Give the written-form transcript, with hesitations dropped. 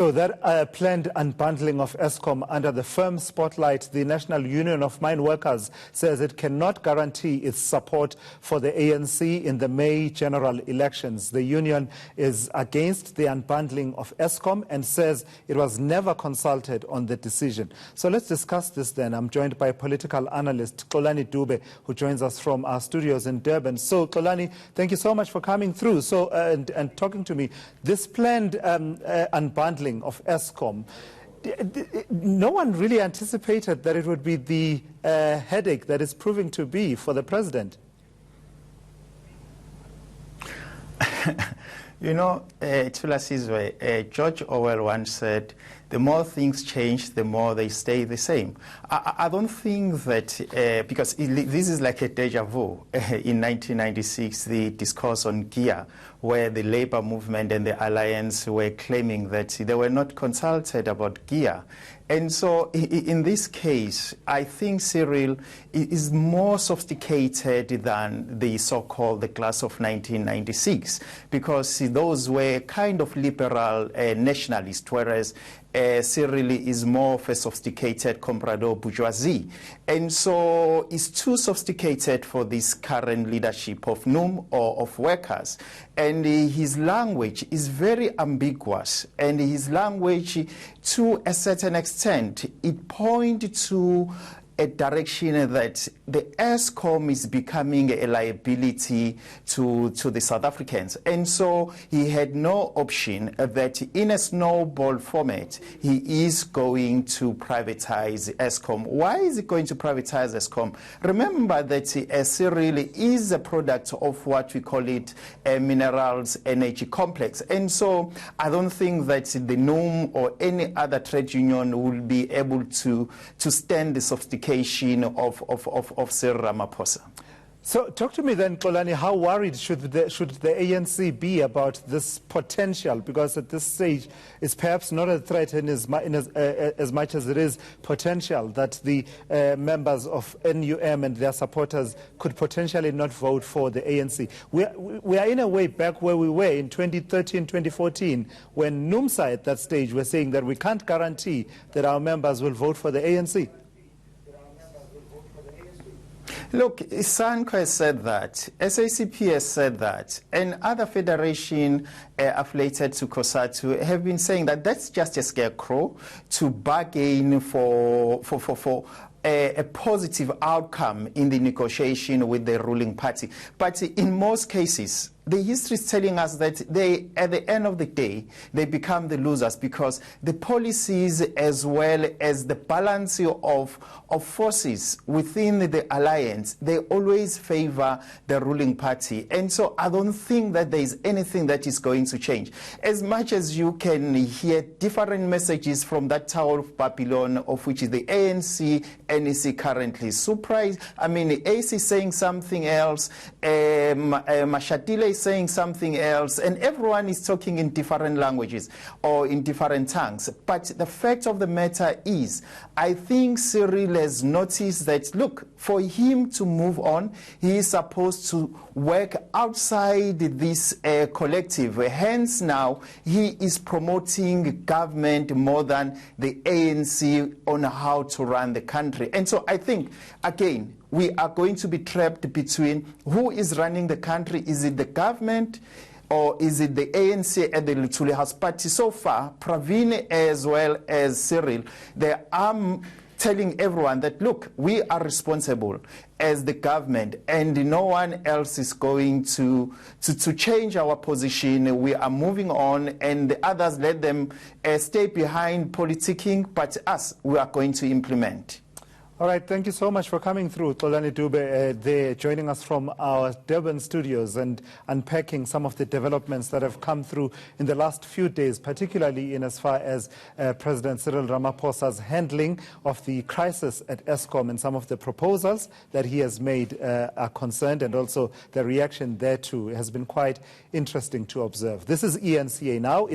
So that planned unbundling of Eskom under the firm spotlight, the National Union of Mineworkers says it cannot guarantee its support for the ANC in the May general elections. The union is against the unbundling of Eskom and says it was never consulted on the decision. So let's discuss this then. I'm joined by political analyst Xolani Dube, who joins us from our studios in Durban. So Xolani, thank you so much for coming through and talking to me. This planned unbundling of Eskom, no one really anticipated that it would be the headache that it's proving to be for the president. You know, George Orwell once said, the more things change, the more they stay the same. I don't think that, because this is like a deja vu. In 1996, the discourse on GEAR, where the labor movement and the alliance were claiming that they were not consulted about GEAR. And so in this case, I think Cyril is more sophisticated than the so-called the class of 1996, because those were kind of liberal nationalists, whereas Cyril is more of a sophisticated comprador bourgeoisie. And so it's too sophisticated for this current leadership of NUM or of workers. And his language is very ambiguous. And his language, to a certain extent, it points to a direction that the Eskom is becoming a liability to the South Africans. And so he had no option that in a snowball format, he is going to privatize Eskom. Why is he going to privatize Eskom? Remember that Cyril is a product of what we call it a minerals energy complex. And so I don't think that the NUM or any other trade union will be able to stand the sophistication of Cyril Ramaphosa. So talk to me then, Xolani, how worried should the ANC be about this potential? Because at this stage, it's perhaps not a threat as much as it is potential that the members of NUM and their supporters could potentially not vote for the ANC. We are in a way back where we were in 2013, 2014, when NUMSA at that stage were saying that we can't guarantee that our members will vote for the ANC. Look, SANCO has said that, SACP has said that, and other federations affiliated to COSATU have been saying that that's just a scarecrow to bargain for a positive outcome in the negotiation with the ruling party. But in most cases, the history is telling us that they, at the end of the day, they become the losers, because the policies as well as the balance of forces within the alliance, they always favor the ruling party. And so I don't think that there is anything that is going to change. As much as you can hear different messages from that Tower of Babylon, of which is the ANC, NEC currently surprised. I mean, the AC saying something else, Mashatile is saying something else, and everyone is talking in different languages or in different tongues. But the fact of the matter is, I think Cyril has noticed that, look, for him to move on, he is supposed to work outside this collective. Hence now, he is promoting government more than the ANC on how to run the country. And so I think, again, we are going to be trapped between who is running the country. Is it the government or is it the ANC and the Luthuli House Party? So far, Pravin as well as Cyril, they are telling everyone that, look, we are responsible as the government and no one else is going to change our position. We are moving on, and the others, let them stay behind politicking, but us, we are going to implement. All right, thank you so much for coming through, Xolani Dube, there joining us from our Durban studios and unpacking some of the developments that have come through in the last few days, particularly in as far as President Cyril Ramaphosa's handling of the crisis at Eskom and some of the proposals that he has made are concerned, and also the reaction thereto has been quite interesting to observe. This is ENCA Now.